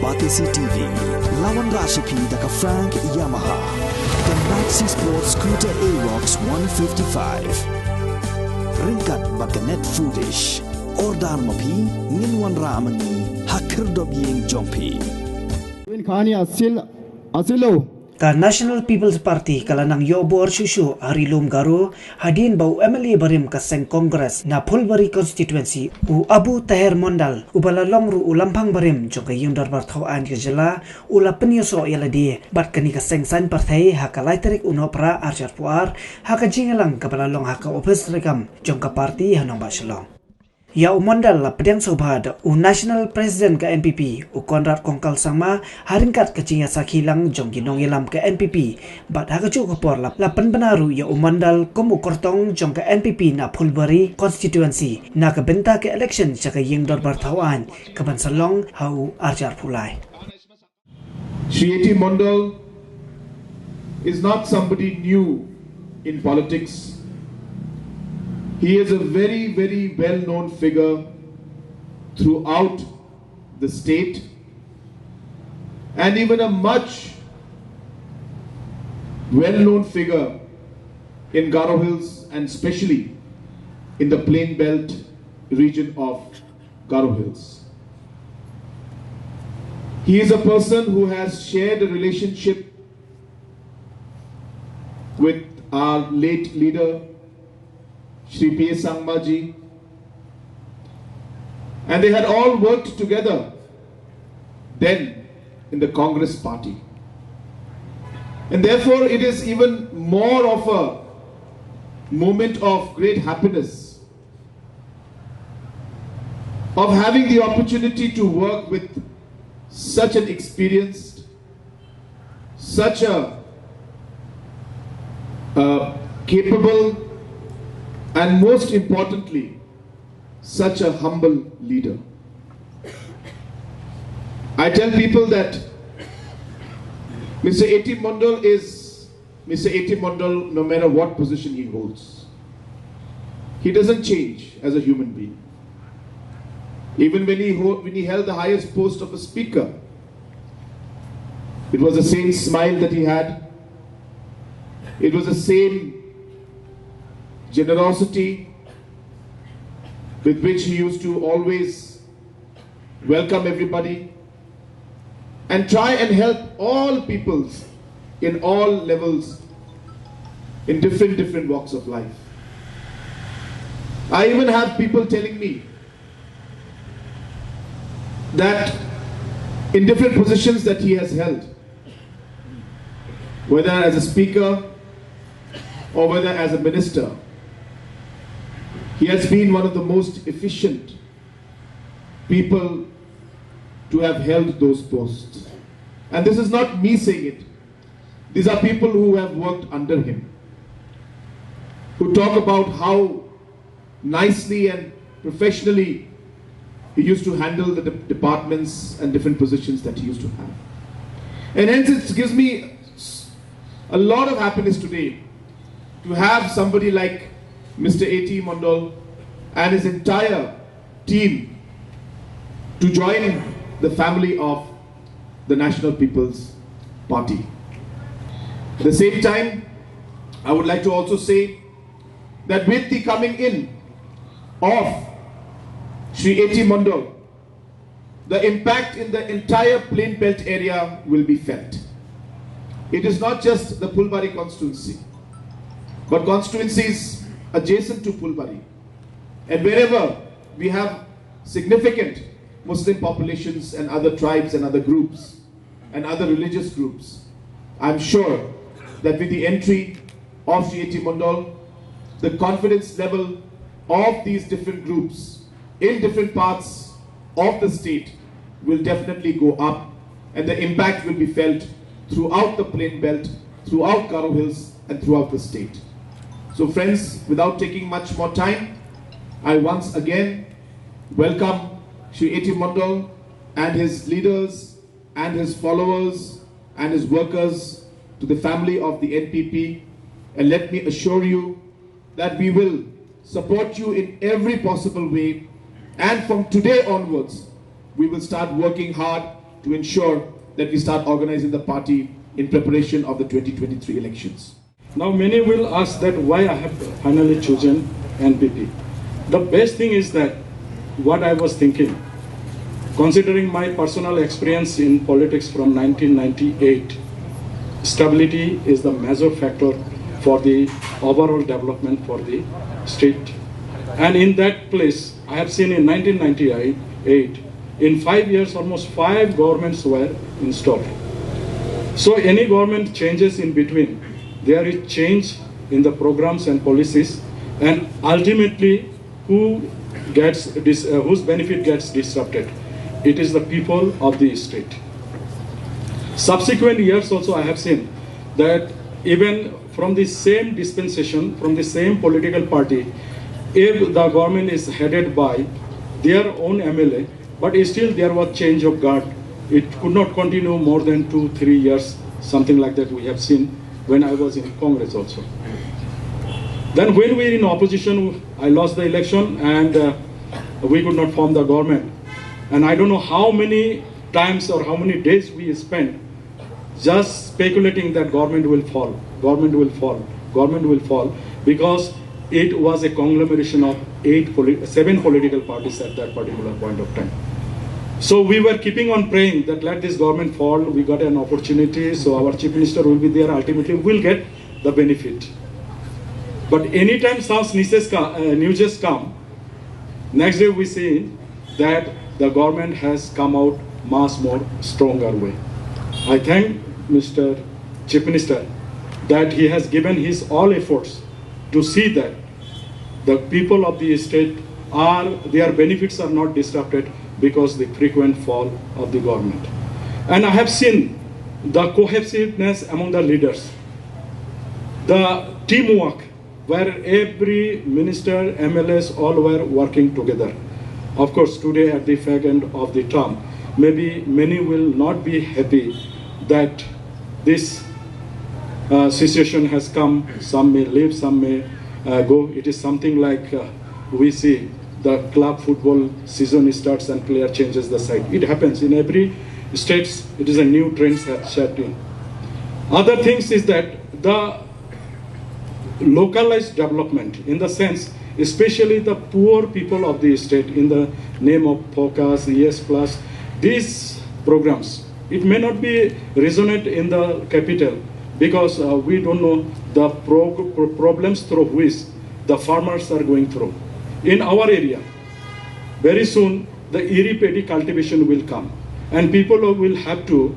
Batisi TV, Lawan Rashipi Daka Frank Yamaha, the Maxi Sports Scooter A-Rox 155, Ringkat Bakanet Foodish, Ordar Mapi, Ninwan Ramani, Hakir Dobying Jompi. Ka National People's Party kalanang Yobor Shushu Harilum Garu Hadin Bau MLA Barim Kaseng Congress na Pulbari constituency u Abu Taher Mondal u balalong ru u Lamphang Barim jong Ïingdorbar Thawaiñ ke Jylla u la penyoso yaladi bat kani Kaseng San Partai haka laiterik unopra arjar puar haka jingalang ka balalong haka opus rekam jong ka parti hanong baselong. Ya Mondal la pedang sobhad u national president ke NPP u Konrad Kongkal Sangma haringkat kecinya sakilang jong ginong yelam ke NPP bat hakacu kopor la penbenaru ya Mondal komu kortong jong ke NPP na Pulbari constituency na ke benta ke election jaka Ïingdorbar Thawaiñ ke bansalong hau arjar pulai. Mondal is not somebody new in politics. He is a very, very well-known figure throughout the state and even a much well-known figure in Garo Hills and especially in the Plain Belt region of Garo Hills. He is a person who has shared a relationship with our late leader Shri P. Sangmaji, and they had all worked together then in the Congress party. And therefore it is even more of a moment of great happiness of having the opportunity to work with such an experienced, such a capable, and most importantly, such a humble leader. I tell people that Mr. A.T. Mondal is Mr. A.T. Mondal no matter what position he holds. He doesn't change as a human being. Even when he held the highest post of a speaker, it was the same smile that he had. It was the same generosity with which he used to always welcome everybody and try and help all peoples in all levels in different walks of life. I even have people telling me that in different positions that he has held, whether as a speaker or whether as a minister, he has been one of the most efficient people to have held those posts. And this is not me saying it. These are people who have worked under him, who talk about how nicely and professionally he used to handle the departments and different positions that he used to have. And hence it gives me a lot of happiness today to have somebody like Mr. A.T. Mondal and his entire team to join the family of the National People's Party. At the same time, I would like to also say that with the coming in of Shri A.T. Mondal, the impact in the entire Plain Belt area will be felt. It is not just the Pulbari constituency, but constituencies adjacent to Pulbari. And wherever we have significant Muslim populations and other tribes and other groups and other religious groups, I'm sure that with the entry of Shri A.T. Mondal, the confidence level of these different groups in different parts of the state will definitely go up, and the impact will be felt throughout the Plain Belt, throughout Garo Hills, and throughout the state. So friends, without taking much more time, I once again welcome Shri A.T. Mondal and his leaders and his followers and his workers to the family of the NPP, and let me assure you that we will support you in every possible way, and from today onwards we will start working hard to ensure that we start organizing the party in preparation of the 2023 elections. Now many will ask that why I have finally chosen NPP. The best thing is that what I was thinking, considering my personal experience in politics from 1998, stability is the major factor for the overall development for the state. And in that place, I have seen in 1998, in 5 years, almost 5 governments were installed. So any government changes in between, there is change in the programs and policies, and ultimately whose benefit gets disrupted? It is the people of the state. Subsequent years also I have seen that even from the same dispensation, from the same political party, if the government is headed by their own MLA, but still there was change of guard. It could not continue more than 2-3 years, something like that we have seen when I was in Congress also. Then when we were in opposition, I lost the election and we could not form the government. And I don't know how many times or how many days we spent just speculating that government will fall, government will fall, government will fall, because it was a conglomeration of 7 political parties at that particular point of time. So we were keeping on praying that let this government fall, we got an opportunity, so our chief minister will be there, ultimately we'll get the benefit. But anytime such news come, next day we see that the government has come out much more stronger way. I thank Mr. Chief Minister that he has given his all efforts to see that the people of the state their benefits are not disrupted because the frequent fall of the government. And I have seen the cohesiveness among the leaders, the teamwork where every minister, MLAs, all were working together. Of course, today at the fag end of the term, maybe many will not be happy that this situation has come. Some may leave, some may go. It is something like we see the club football season starts and player changes the side. It happens in every states. It is a new trend set in. Other things is that the localized development, in the sense, especially the poor people of the state, in the name of Focus, ES Plus, these programs, it may not be resonate in the capital because we don't know the problems through which the farmers are going through. In our area, very soon the paddy cultivation will come and people will have to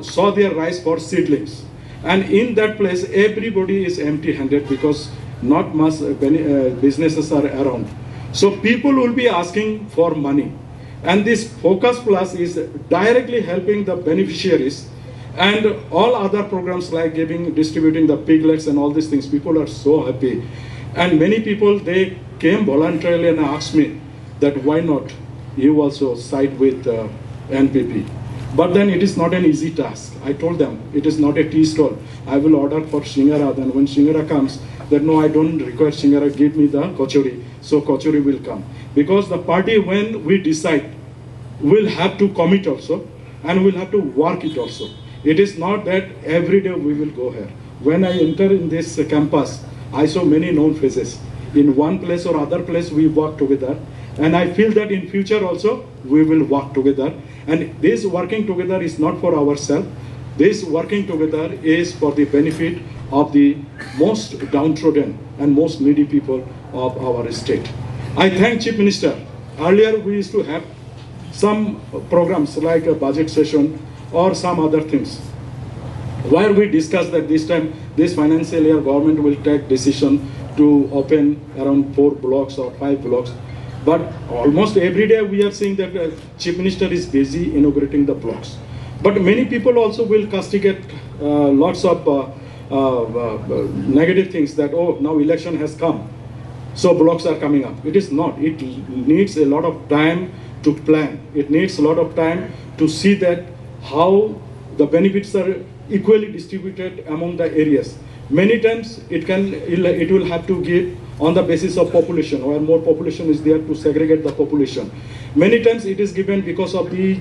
sow their rice for seedlings. And in that place, everybody is empty-handed because not much businesses are around. So people will be asking for money. And this Focus Plus is directly helping the beneficiaries, and all other programs like distributing the piglets and all these things. People are so happy. And many people, they came voluntarily and asked me that why not you also side with NPP. But then it is not an easy task. I told them, it is not a tea stall. I will order for Shingara. Then when Shingara comes, that no, I don't require Shingara, give me the Kochuri. So Kochuri will come. Because the party, when we decide, will have to commit also, and we'll have to work it also. It is not that every day we will go here. When I enter in this campus, I saw many known faces. In one place or other place, we work together. And I feel that in future also, we will work together. And this working together is not for ourselves. This working together is for the benefit of the most downtrodden and most needy people of our state. I thank Chief Minister. Earlier, we used to have some programs like a budget session or some other things, where we discussed that this time, this financial year, government will take decision to open around 4 blocks or 5 blocks. But almost every day we are seeing that the Chief Minister is busy inaugurating the blocks. But many people also will castigate lots of negative things that, oh, now election has come, so blocks are coming up. It is not. It needs a lot of time to plan. It needs a lot of time to see that how the benefits are equally distributed among the areas. Many times it will have to give on the basis of population, where more population is there to segregate the population. Many times it is given because of the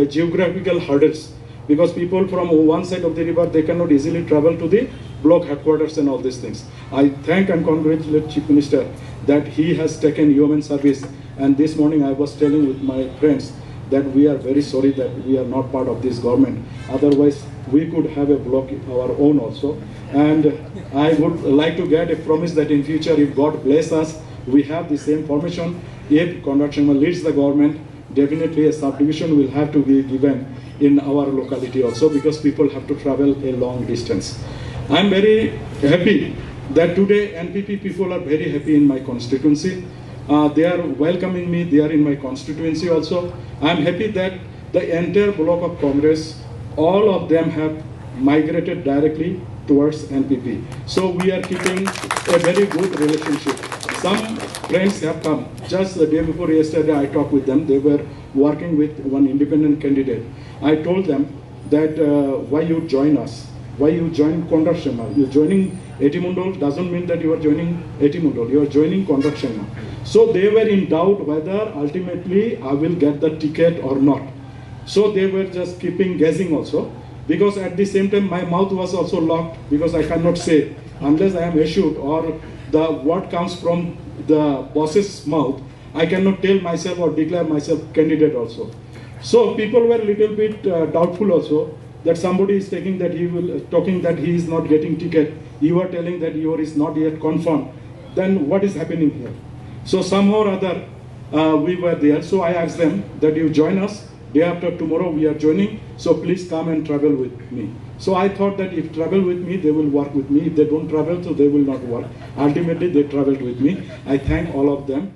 geographical hurdles, because people from one side of the river, they cannot easily travel to the block headquarters and all these things. I thank and congratulate Chief Minister that he has taken human service. And this morning I was telling with my friends that we are very sorry that we are not part of this government. Otherwise, we could have a block our own also. And I would like to get a promise that in future, if God bless us, we have the same formation. If Conrad Sharma leads the government, definitely a subdivision will have to be given in our locality also, because people have to travel a long distance. I'm very happy that today NPP people are very happy in my constituency. They are welcoming me, they are in my constituency also. I'm happy that the entire block of Congress, all of them have migrated directly towards NPP. So we are keeping a very good relationship. Some friends have come. Just the day before yesterday, I talked with them. They were working with one independent candidate. I told them that why you join us? Why you join Conrad Sharma? You're joining Mondal doesn't mean that you are joining Mondal. You are joining Conrad Sharma. So they were in doubt whether ultimately I will get the ticket or not. So they were just keeping guessing also, because at the same time my mouth was also locked, because I cannot say unless I am assured or the word comes from the boss's mouth, I cannot tell myself or declare myself candidate also. So people were a little bit doubtful also, that somebody is taking that he will talking that he is not getting ticket. You are telling that yours is not yet confirmed. Then what is happening here? So somehow or other we were there. So I asked them that you join us. Day after tomorrow we are joining. So please come and travel with me. So I thought that if travel with me, they will work with me. If they don't travel, so they will not work. Ultimately, they traveled with me. I thank all of them.